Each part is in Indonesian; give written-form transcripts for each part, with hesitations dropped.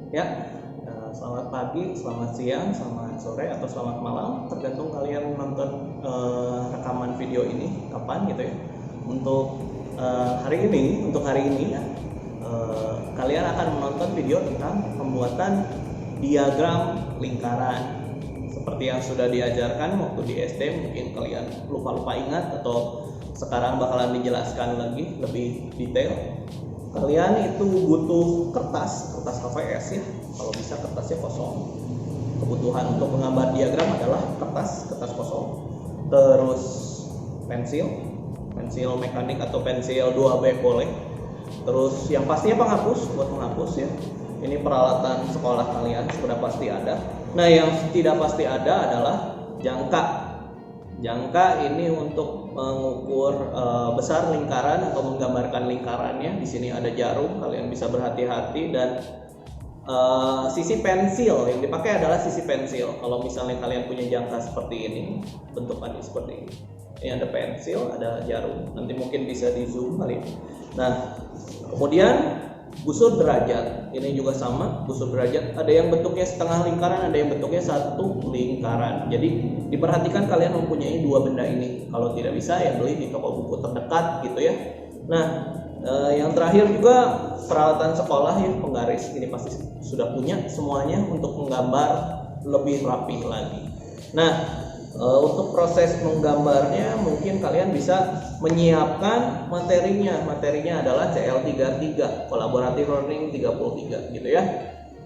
Ya, selamat pagi, selamat siang, selamat sore, atau selamat malam, tergantung kalian menonton rekaman video ini kapan gitu ya. Untuk hari ini ya, kalian akan menonton video tentang pembuatan diagram lingkaran. Seperti yang sudah diajarkan waktu di SD, mungkin kalian lupa-lupa ingat atau sekarang bakalan dijelaskan lagi lebih detail. Kalian itu butuh kertas KVS ya, kalau bisa kertasnya kosong. Kebutuhan untuk menggambar diagram adalah kertas kosong, terus pensil mekanik atau pensil 2B boleh, terus yang pastinya penghapus buat menghapus ya. Ini peralatan sekolah kalian sudah pasti ada. Nah, yang tidak pasti ada adalah jangka. Jangka ini untuk mengukur besar lingkaran atau menggambarkan lingkarannya. Di sini ada jarum, kalian bisa berhati-hati, dan sisi pensil yang dipakai adalah sisi pensil. Kalau misalnya kalian punya jangka seperti ini, bentukannya seperti ini. Ini ada pensil, ada jarum. Nanti mungkin bisa di zoom kali. Nah, kemudian busur derajat. Ini juga sama, busur derajat. Ada yang bentuknya setengah lingkaran, ada yang bentuknya satu lingkaran. Jadi diperhatikan kalian mempunyai dua benda ini. Kalau tidak bisa ya beli di toko buku terdekat gitu ya. Nah, yang terakhir juga peralatan sekolah ya, penggaris. Ini pasti sudah punya semuanya untuk menggambar lebih rapi lagi. Nah, untuk proses menggambarnya mungkin kalian bisa menyiapkan materinya adalah CL33 Collaborative Learning 33 gitu ya.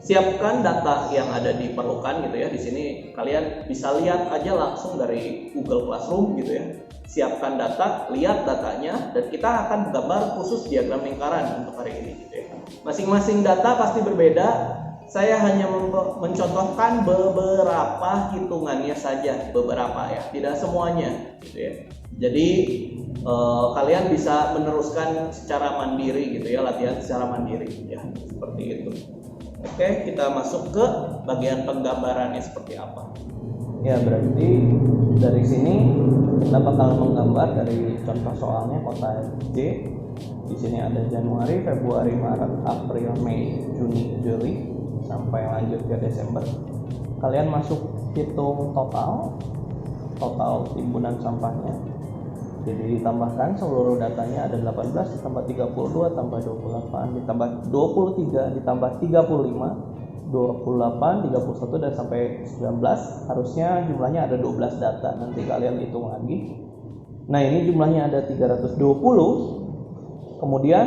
Siapkan data yang ada diperlukan gitu ya. Di sini kalian bisa lihat aja langsung dari Google Classroom gitu ya. Siapkan data, lihat datanya, dan kita akan gambar khusus diagram lingkaran untuk hari ini gitu ya. Masing-masing data pasti berbeda. Saya hanya mencontohkan beberapa hitungannya saja, beberapa ya, tidak semuanya gitu ya. Jadi kalian bisa meneruskan secara mandiri gitu ya, latihan secara mandiri ya, seperti itu. Oke, kita masuk ke bagian penggambarannya seperti apa. Ya, berarti dari sini kita bakal menggambar dari contoh soalnya kota J. Di sini ada Januari, Februari, Maret, April, Mei, Juni, Juli, sampai lanjut ke Desember. Kalian masuk hitung total timbunan sampahnya. Jadi ditambahkan seluruh datanya ada 18 ditambah 32 tambah 28 ditambah 23 ditambah 35 28, 31 dan sampai 19. Harusnya jumlahnya ada 12 data. Nanti kalian hitung lagi. Nah, ini jumlahnya ada 320. Kemudian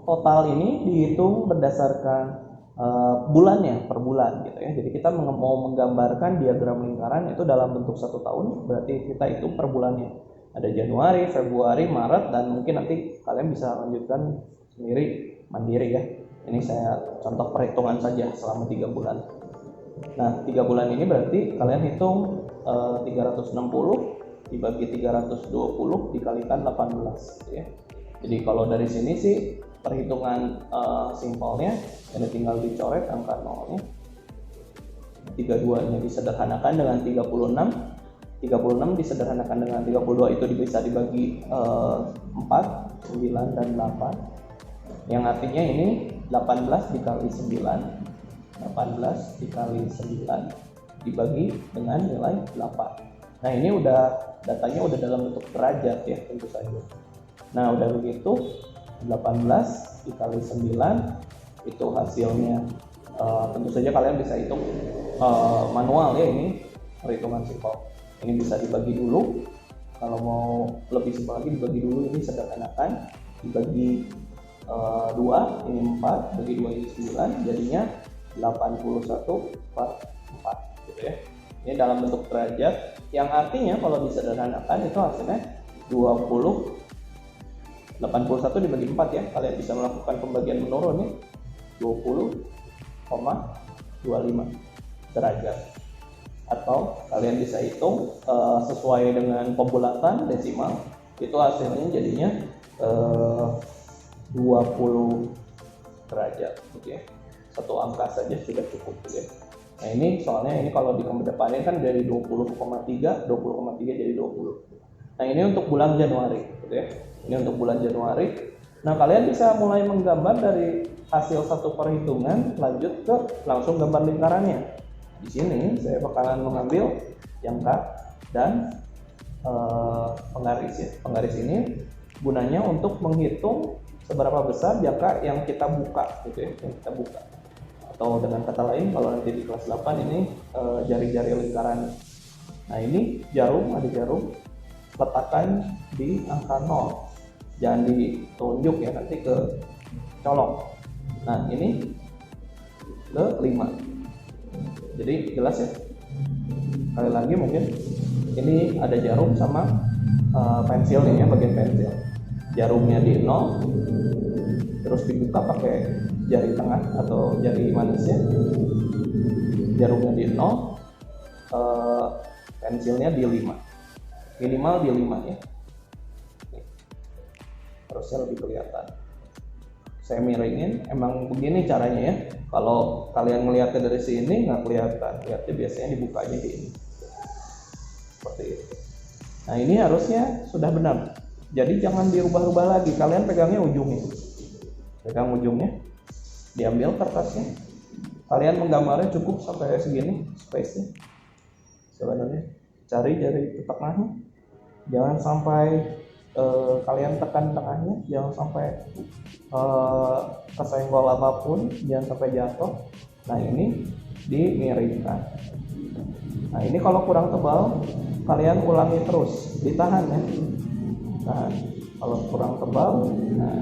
total ini dihitung berdasarkan bulannya, per bulan gitu ya. Jadi kita mau menggambarkan diagram lingkaran itu dalam bentuk 1 tahun, berarti kita hitung per bulannya. Ada Januari, Februari, Maret, dan mungkin nanti kalian bisa lanjutkan sendiri mandiri ya. Ini saya contoh perhitungan saja selama 3 bulan. Nah, 3 bulan ini berarti kalian hitung 360 dibagi 320 dikalikan 18 gitu ya. Jadi kalau dari sini sih perhitungan simpelnya, ini tinggal dicoret angka nolnya. 32 nya disederhanakan dengan 36 disederhanakan dengan 32, itu bisa dibagi 4, 9 dan 8. Yang artinya ini 18 dikali 9 dibagi dengan nilai 8. Nah, ini datanya udah dalam bentuk derajat ya, tentu saja. Nah, udah begitu 18 dikali 9 itu hasilnya, tentu saja kalian bisa hitung manual ya, ini perhitungan simpel. Ini bisa dibagi dulu, kalau mau lebih simpel lagi dibagi dulu, ini sederhanakan dibagi 2, ini 4, bagi 2 ini 9, jadinya 81 per 4 gitu ya. Ini dalam bentuk derajat, yang artinya kalau disederhanakan itu hasilnya 81 dibagi 4 ya. Kalian bisa melakukan pembagian menurun nih, 20,25 derajat. Atau kalian bisa hitung sesuai dengan pembulatan desimal, itu hasilnya jadinya 20 derajat gitu ya. Satu angka saja sudah cukup gitu ya. Nah, ini soalnya ini kalau dikedepanin kan dari 20,3 jadi 20. Nah, ini untuk bulan Januari gitu ya. Ini untuk bulan Januari. Nah, kalian bisa mulai menggambar dari hasil satu perhitungan lanjut ke langsung gambar lingkarannya. Di sini saya bakalan mengambil jangka dan penggaris ya. Penggaris ini gunanya untuk menghitung seberapa besar jangka yang kita buka gitu ya, yang kita buka. Atau dengan kata lain kalau nanti di kelas 8 ini jari-jari lingkaran. Nah, ini jarum, ada jarum, letakkan di angka 0. Jangan ditunjuk ya, nanti ke colok. Nah, ini ke 5. Jadi jelas ya. Sekali lagi mungkin ini ada jarum sama pensilnya ya, bagian pensil. Jarumnya di 0, terus dibuka pakai jari tengah atau jari manisnya. Jarumnya di 0, pensilnya di 5. Minimal di 5 ya. Harusnya lebih kelihatan. Saya miringin, emang begini caranya ya. Kalau kalian melihatnya dari sini nggak kelihatan, lihatnya biasanya dibukanya di ini. Seperti itu. Nah, ini harusnya sudah benar. Jadi jangan dirubah-rubah lagi. Kalian pegangnya ujungnya. Pegang ujungnya. Diambil kertasnya. Kalian menggambarnya cukup sampai segini space-nya. Sebenarnya cari jari tengahnya. Jangan sampai kalian tekan tengahnya, jangan sampai kesenggol apapun, jangan sampai jatuh. Nah, ini dimiringkan. Nah, ini kalau kurang tebal kalian ulangi terus, ditahan ya. Nah, kalau kurang tebal, nah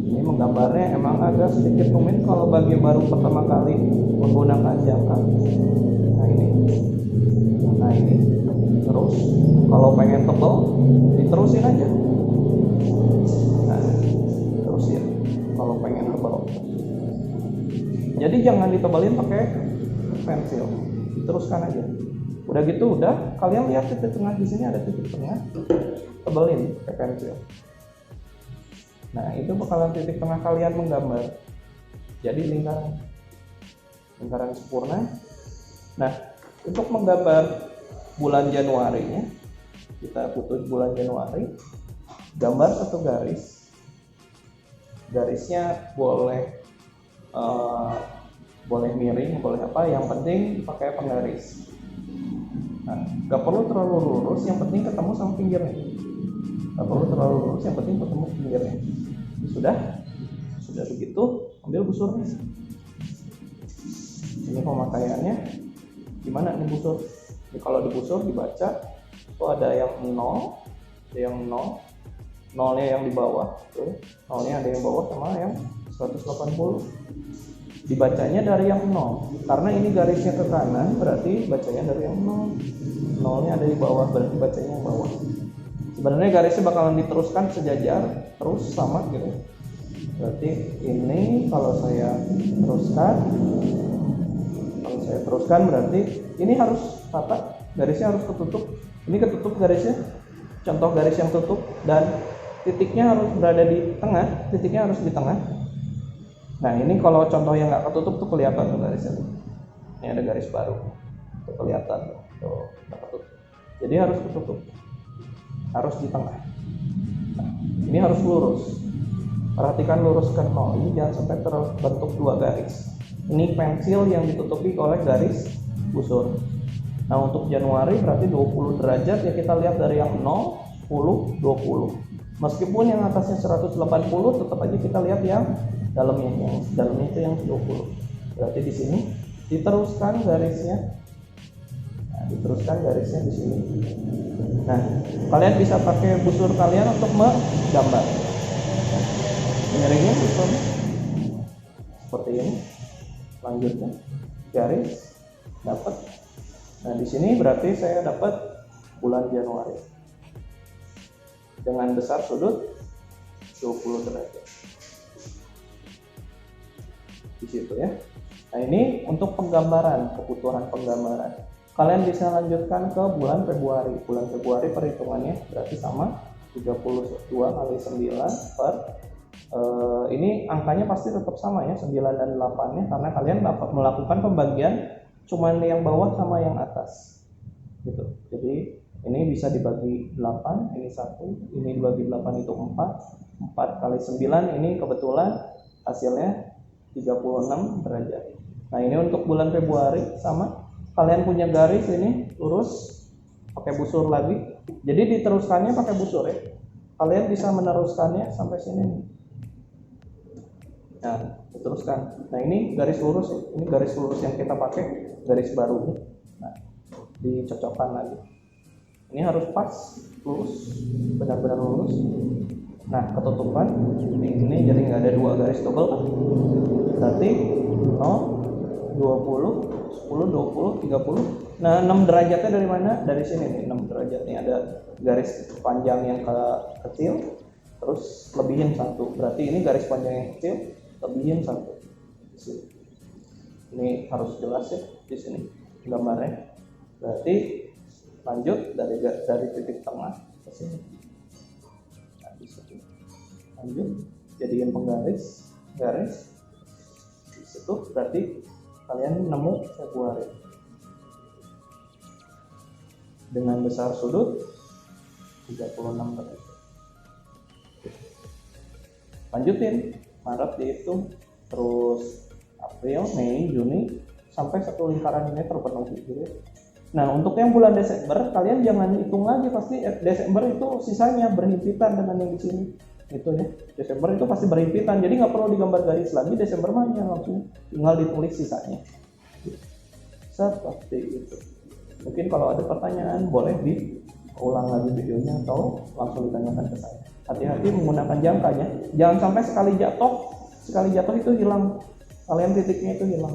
ini menggambarnya emang agak sedikit rumit kalau bagi baru pertama kali menggunakan jangka. Nah ini terus kalau pengen tebal diterusin aja. Nah, terus ya kalau pengen tebal. Jadi jangan ditebalin pakai pensil, diteruskan aja. Udah gitu udah, kalian lihat titik tengah di sini ada titik tengah, tebelin pakai pensil. Nah, itu bakalan titik tengah kalian menggambar. Jadi lingkaran sempurna. Nah, untuk menggambar bulan Januarinya, kita putus bulan Januari, gambar satu garis. Garisnya boleh miring, boleh apa, yang penting pakai penggaris. Nah, gak perlu terlalu lurus, yang penting ketemu sama pinggirnya. Gak perlu terlalu lurus, yang penting ketemu pinggirnya. Sudah begitu, ambil busurnya. Ini pemakaiannya gimana nih busur? Jadi kalau di busur dibaca itu ada yang 0, ada yang 0, nolnya yang di bawah, tuh. Nolnya ada yang bawah sama yang 180. Dibacanya dari yang 0, karena ini garisnya ke kanan, berarti bacanya dari yang 0. Nolnya ada di bawah, berarti bacanya yang bawah. Sebenarnya garisnya bakalan diteruskan sejajar terus sama gitu. Berarti ini kalau saya teruskan berarti ini harus rata, garisnya harus ketutup. Ini ketutup garisnya, contoh garis yang tutup, dan titiknya harus berada di tengah, titiknya harus di tengah. Nah, ini kalau contoh yang nggak ketutup tuh kelihatan tuh garisnya. Ini ada garis baru, tuh kelihatan tuh nggak ketutup. Jadi harus ketutup, harus di tengah. Nah, ini harus lurus. Perhatikan luruskan 0, ini jangan sampai terbentuk dua garis. Ini pensil yang ditutupi oleh garis busur. Nah, untuk Januari berarti 20 derajat ya, kita lihat dari yang 0, 10, 20. Meskipun yang atasnya 180, tetap aja kita lihat yang dalamnya itu yang 20. Berarti di sini diteruskan garisnya. Nah, diteruskan garisnya di sini. Nah, kalian bisa pakai busur kalian untuk menggambar. Miringnya busur seperti ini. Lanjutnya garis dapat. Nah, di sini berarti saya dapat bulan Januari dengan besar sudut 20 derajat di situ ya. Nah, ini untuk penggambaran, kebutuhan penggambaran. Kalian bisa lanjutkan ke bulan Februari. Bulan Februari perhitungannya berarti sama 32 kali 9 per ini angkanya pasti tetap sama ya, 9 dan 8 nya, karena kalian dapat melakukan pembagian cuman yang bawah sama yang atas gitu. Jadi ini bisa dibagi 8, ini 1, ini dibagi 8 itu 4 kali 9, ini kebetulan hasilnya 36 derajat. Nah ini untuk bulan Februari sama, kalian punya garis ini lurus pakai busur lagi, jadi diteruskannya pakai busur ya, kalian bisa meneruskannya sampai sini nih. Nah diteruskan, nah ini garis lurus ya. Ini garis lurus yang kita pakai, garis baru nih. Nah dicocokkan lagi, ini harus pas lurus, benar-benar lurus. Nah ketutupan ini jadi nggak ada dua garis double kan, berarti 0, 20, 10, 20, 30. Nah 6 derajatnya dari mana? Dari sini nih, 6 derajat nih ada garis panjang yang kecil, terus lebihin 1, berarti ini garis panjang yang kecil lebihin 1. Ini harus jelas ya di sini gambarnya. Berarti lanjut dari titik tengah ke sini. Nah, di situ. Lanjut jadiin penggaris, garis. Di situ berarti kalian nemu Februari. Dengan besar sudut 36 derajat. Lanjutin, Maret dihitung, terus April, Mei, Juni, sampai satu lingkaran ini terpenuhi gitu ya. Nah untuk yang bulan Desember kalian jangan hitung lagi, pasti Desember itu sisanya berhimpitan dengan yang di sini gitu ya. Desember itu pasti berhimpitan, jadi nggak perlu digambar garis lagi. Desember mah langsung tinggal ditulis sisanya seperti itu. Mungkin kalau ada pertanyaan boleh diulang lagi videonya atau langsung ditanyakan ke saya. Hati-hati menggunakan jangkanya, jangan sampai sekali jatuh itu hilang, kalian titiknya itu hilang.